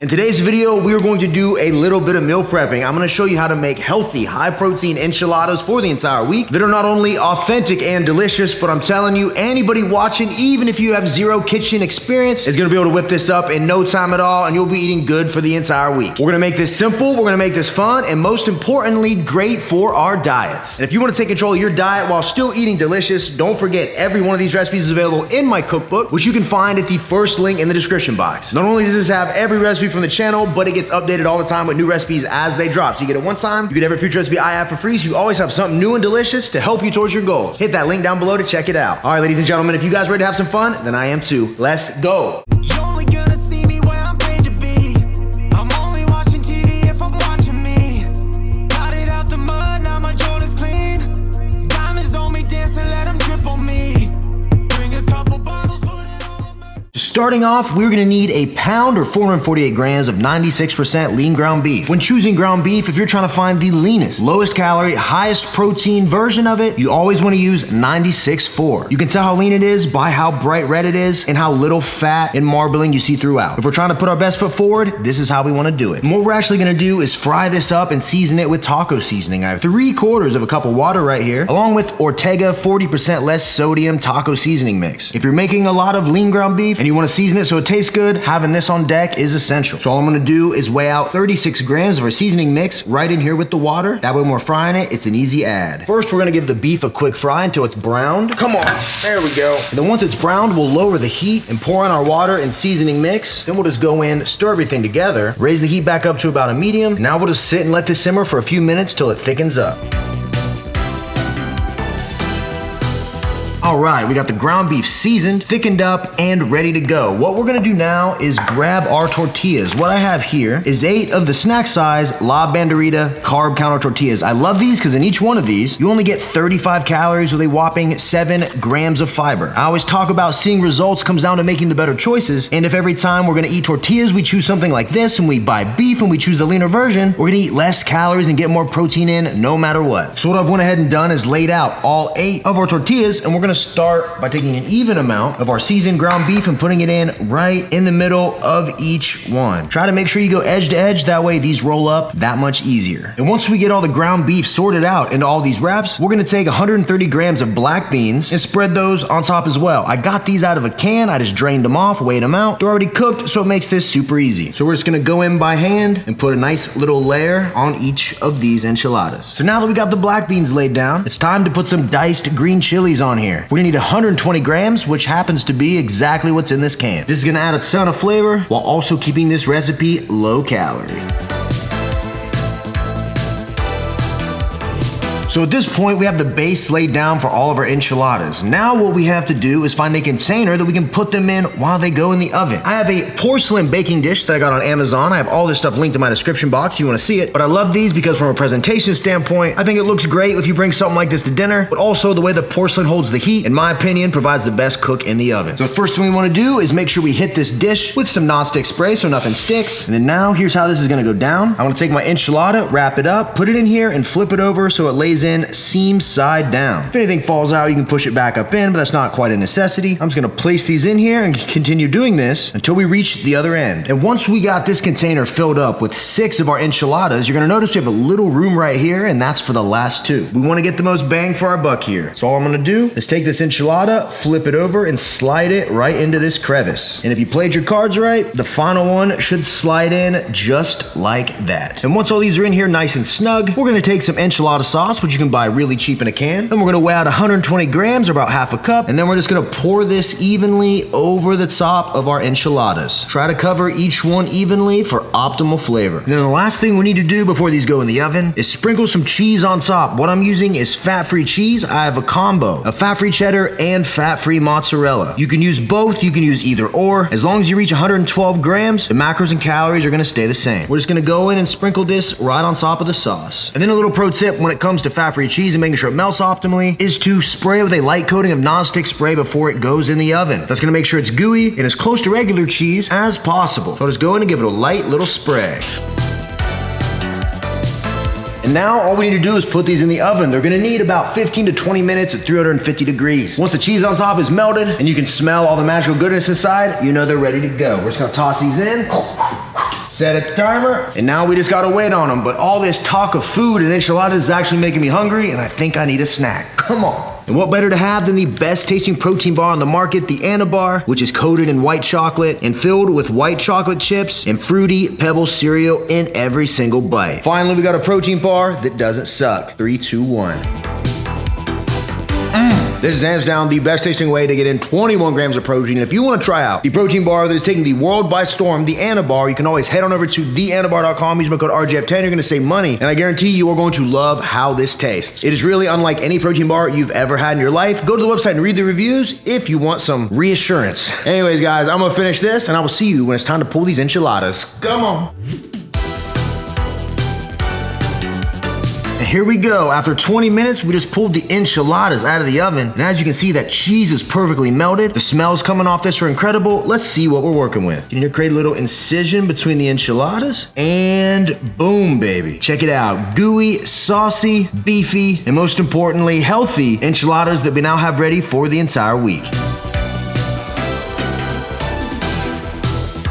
In today's video, we are going to do a little bit of meal prepping. I'm going to show you how to make healthy, high-protein enchiladas for the entire week that are not only authentic and delicious, but I'm telling you, anybody watching, even if you have zero kitchen experience, is going to be able to whip this up in no time at all, and you'll be eating good for the entire week. We're going to make this simple, we're going to make this fun, and most importantly, great for our diets. And if you want to take control of your diet while still eating delicious, don't forget every one of these recipes is available in my cookbook, which you can find at the first link in the description box. Not only does this have every recipe from the channel, but it gets updated all the time with new recipes as they drop. So you get it one time, you get every future recipe I have for free, so you always have something new and delicious to help you towards your goals. Hit that link down below to check it out. All right, ladies and gentlemen, if you guys ready to have some fun, then I am too. Let's go. You're only gonna see me where I'm paid to be. I'm only watching TV if I'm watching me. Got it out the mud, now my Jordan's clean. Diamonds on me, dancing, let them drip on me. Bring a couple bottles, put it on my... Starting off, we're gonna need a pound or 448 grams of 96% lean ground beef. When choosing ground beef, if you're trying to find the leanest, lowest calorie, highest protein version of it, you always wanna use 96.4. You can tell how lean it is by how bright red it is and how little fat and marbling you see throughout. If we're trying to put our best foot forward, this is how we wanna do it. And what we're actually gonna do is fry this up and season it with taco seasoning. I have 3/4 of a cup of water right here, along with Ortega 40% less sodium taco seasoning mix. If you're making a lot of lean ground beef and you wanna season it so it tastes good, having this on deck is essential. So all I'm gonna do is weigh out 36 grams of our seasoning mix right in here with the water. That way when we're frying it, it's an easy add. First, we're gonna give the beef a quick fry until it's browned. Come on, there we go. And then once it's browned, we'll lower the heat and pour in our water and seasoning mix. Then we'll just go in, stir everything together, raise the heat back up to about a medium. And now we'll just sit and let this simmer for a few minutes till it thickens up. All right, we got the ground beef seasoned, thickened up, and ready to go. What we're gonna do now is grab our tortillas. What I have here is 8 of the snack size La Banderita carb counter tortillas. I love these because in each one of these, you only get 35 calories with a whopping 7 grams of fiber. I always talk about seeing results comes down to making the better choices, and if every time we're gonna eat tortillas, we choose something like this, and we buy beef and we choose the leaner version, we're gonna eat less calories and get more protein in no matter what. So what I've went ahead and done is laid out all 8 of our tortillas, and we're gonna start by taking an even amount of our seasoned ground beef and putting it in right in the middle of each one. Try to make sure you go edge to edge, that way these roll up that much easier. And once we get all the ground beef sorted out into all these wraps, we're gonna take 130 grams of black beans and spread those on top as well. I got these out of a can, I just drained them off, weighed them out. They're already cooked, so it makes this super easy. So we're just gonna go in by hand and put a nice little layer on each of these enchiladas. So now that we got the black beans laid down, it's time to put some diced green chilies on here. We're gonna need 120 grams, which happens to be exactly what's in this can. This is gonna add a ton of flavor while also keeping this recipe low calorie. So at this point, we have the base laid down for all of our enchiladas. Now what we have to do is find a container that we can put them in while they go in the oven. I have a porcelain baking dish that I got on Amazon. I have all this stuff linked in my description box if you wanna see it. But I love these because from a presentation standpoint, I think it looks great if you bring something like this to dinner, but also the way the porcelain holds the heat, in my opinion, provides the best cook in the oven. So the first thing we wanna do is make sure we hit this dish with some nonstick spray so nothing sticks. And then now, here's how this is gonna go down. I'm gonna take my enchilada, wrap it up, put it in here, and flip it over so it lays in seam side down. If anything falls out, you can push it back up in, but that's not quite a necessity. I'm just gonna place these in here and continue doing this until we reach the other end. And once we got this container filled up with 6 of our enchiladas, you're gonna notice we have a little room right here, and that's for the last 2. We wanna get the most bang for our buck here. So all I'm gonna do is take this enchilada, flip it over, and slide it right into this crevice. And if you played your cards right, the final one should slide in just like that. And once all these are in here nice and snug, we're gonna take some enchilada sauce, which you can buy really cheap in a can. Then we're gonna weigh out 120 grams, or about half a cup, and then we're just gonna pour this evenly over the top of our enchiladas. Try to cover each one evenly for optimal flavor. And then the last thing we need to do before these go in the oven is sprinkle some cheese on top. What I'm using is fat-free cheese. I have a combo of fat-free cheddar and fat-free mozzarella. You can use both, you can use either or. As long as you reach 112 grams, the macros and calories are gonna stay the same. We're just gonna go in and sprinkle this right on top of the sauce. And then a little pro tip when it comes to fat-free cheese and making sure it melts optimally is to spray with a light coating of nonstick spray before it goes in the oven. That's gonna make sure it's gooey and as close to regular cheese as possible. So I'll just go in and give it a light little spray. And now all we need to do is put these in the oven. They're gonna need about 15 to 20 minutes at 350 degrees. Once the cheese on top is melted and you can smell all the magical goodness inside, you know they're ready to go. We're just gonna toss these in. Set a timer, and now we just gotta wait on them. But all this talk of food and enchiladas is actually making me hungry, and I think I need a snack. Come on. And what better to have than the best tasting protein bar on the market, the Anabar, which is coated in white chocolate and filled with white chocolate chips and fruity Pebbles cereal in every single bite. Finally, we got a protein bar that doesn't suck. 3, 2, 1. This is hands down the best tasting way to get in 21 grams of protein. If you want to try out the protein bar that is taking the world by storm, the Anabar, you can always head on over to theanabar.com, use my code RJF10, you're going to save money, and I guarantee you are going to love how this tastes. It is really unlike any protein bar you've ever had in your life. Go to the website and read the reviews if you want some reassurance. Anyways, guys, I'm going to finish this, and I will see you when it's time to pull these enchiladas. Come on. And here we go. After 20 minutes, we just pulled the enchiladas out of the oven. And as you can see, that cheese is perfectly melted. The smells coming off this are incredible. Let's see what we're working with. You need to create a little incision between the enchiladas. And boom, baby. Check it out. Gooey, saucy, beefy, and most importantly, healthy enchiladas that we now have ready for the entire week.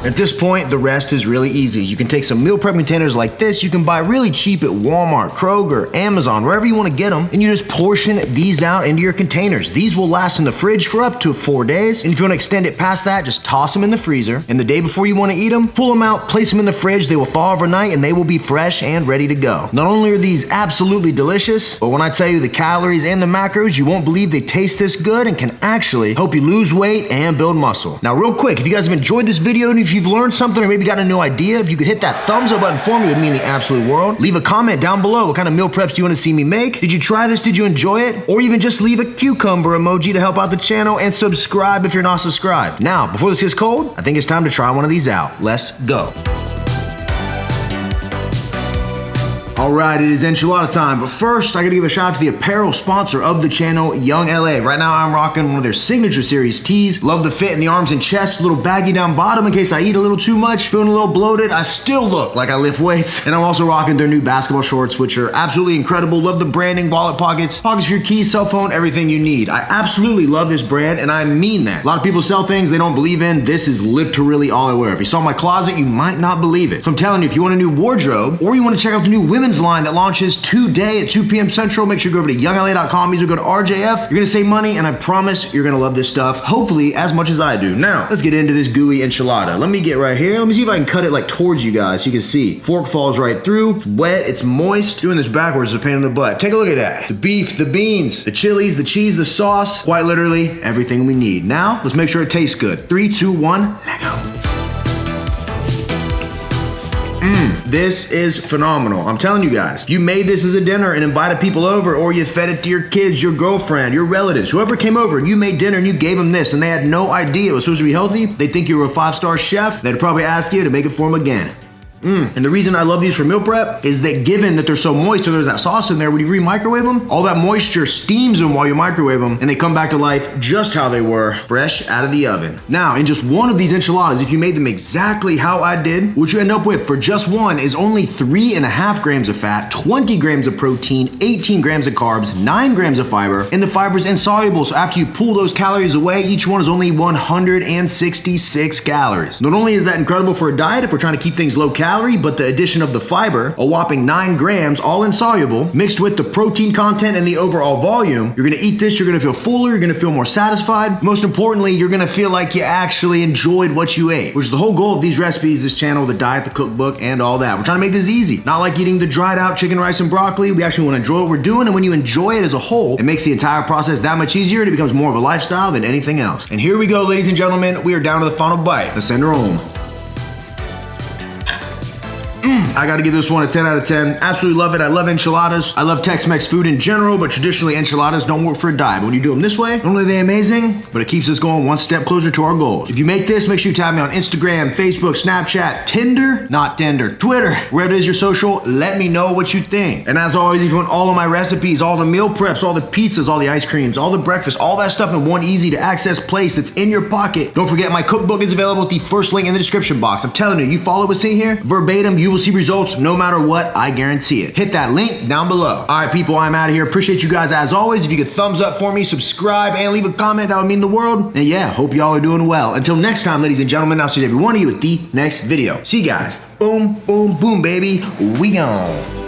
At this point, the rest is really easy. You can take some meal prep containers like this you can buy really cheap at Walmart, Kroger, Amazon, wherever you want to get them, and you just portion these out into your containers. These will last in the fridge for up to 4 days, and if you want to extend it past that, just toss them in the freezer, and the day before you want to eat them, pull them out, place them in the fridge, they will thaw overnight, and they will be fresh and ready to go. Not only are these absolutely delicious, but when I tell you the calories and the macros, you won't believe they taste this good and can actually help you lose weight and build muscle. Now, real quick, if you guys have enjoyed this video, and if you've learned something or maybe gotten a new idea, if you could hit that thumbs up button for me, it would mean the absolute world. Leave a comment down below. What kind of meal preps do you want to see me make? Did you try this? Did you enjoy it? Or even just leave a cucumber emoji to help out the channel, and subscribe if you're not subscribed. Now, before this gets cold, I think it's time to try one of these out. Let's go. All right, it is enchilada time, but first I gotta give a shout out to the apparel sponsor of the channel, Young LA. Right now I'm rocking one of their signature series tees. Love the fit in the arms and chest, a little baggy down bottom in case I eat a little too much, feeling a little bloated. I still look like I lift weights. And I'm also rocking their new basketball shorts, which are absolutely incredible. Love the branding, wallet pockets for your keys, cell phone, everything you need. I absolutely love this brand, and I mean that. A lot of people sell things they don't believe in. This is literally all I wear. If you saw my closet, you might not believe it. So I'm telling you, if you want a new wardrobe, or you want to check out the new women's line that launches today at 2 p.m. Central, make sure you go over to youngla.com, use your code RJF. You're gonna save money, and I promise you're gonna love this stuff, hopefully as much as I do. Now, let's get into this gooey enchilada. Let me get right here. Let me see if I can cut it like towards you guys so you can see. Fork falls right through. It's wet, it's moist. Doing this backwards is a pain in the butt. Take a look at that. The beef, the beans, the chilies, the cheese, the sauce, quite literally everything we need. Now, let's make sure it tastes good. 3, 2, 1, let go. This is phenomenal. I'm telling you guys, if you made this as a dinner and invited people over, or you fed it to your kids, your girlfriend, your relatives, whoever came over, and you made dinner and you gave them this and they had no idea it was supposed to be healthy, they think you were a 5-star chef, they'd probably ask you to make it for them again. And the reason I love these for meal prep is that given that they're so moist and there's that sauce in there, when you re-microwave them, all that moisture steams them while you microwave them, and they come back to life just how they were, fresh out of the oven. Now, in just one of these enchiladas, if you made them exactly how I did, what you end up with for just one is only 3.5 grams of fat, 20 grams of protein, 18 grams of carbs, 9 grams of fiber, and the fiber's insoluble, so after you pull those calories away, each one is only 166 calories. Not only is that incredible for a diet if we're trying to keep things low calorie, but the addition of the fiber, a whopping 9 grams, all insoluble, mixed with the protein content and the overall volume, you're gonna eat this, you're gonna feel fuller, you're gonna feel more satisfied. Most importantly, you're gonna feel like you actually enjoyed what you ate, which is the whole goal of these recipes, this channel, the diet, the cookbook, and all that. We're trying to make this easy. Not like eating the dried out chicken, rice, and broccoli. We actually wanna enjoy what we're doing, and when you enjoy it as a whole, it makes the entire process that much easier, and it becomes more of a lifestyle than anything else. And here we go, ladies and gentlemen, we are down to the final bite. Let's send her home. I gotta give this one a 10 out of 10. Absolutely love it. I love enchiladas. I love Tex-Mex food in general, but traditionally enchiladas don't work for a diet. But when you do them this way, not only are they amazing, but it keeps us going one step closer to our goals. If you make this, make sure you tag me on Instagram, Facebook, Snapchat, Tinder, not Tinder, Twitter, wherever it is your social, let me know what you think. And as always, if you want all of my recipes, all the meal preps, all the pizzas, all the ice creams, all the breakfast, all that stuff in one easy to access place that's in your pocket, don't forget my cookbook is available at the first link in the description box. I'm telling you, you follow what's in here, verbatim, you will see results no matter what, I guarantee it. Hit that link down below. All right, people, I'm out of here. Appreciate you guys as always. If you could thumbs up for me, subscribe, and leave a comment, that would mean the world. And yeah, hope y'all are doing well. Until next time, ladies and gentlemen, I'll see every one of you at the next video. See you guys. Boom, boom, boom, baby. We gone.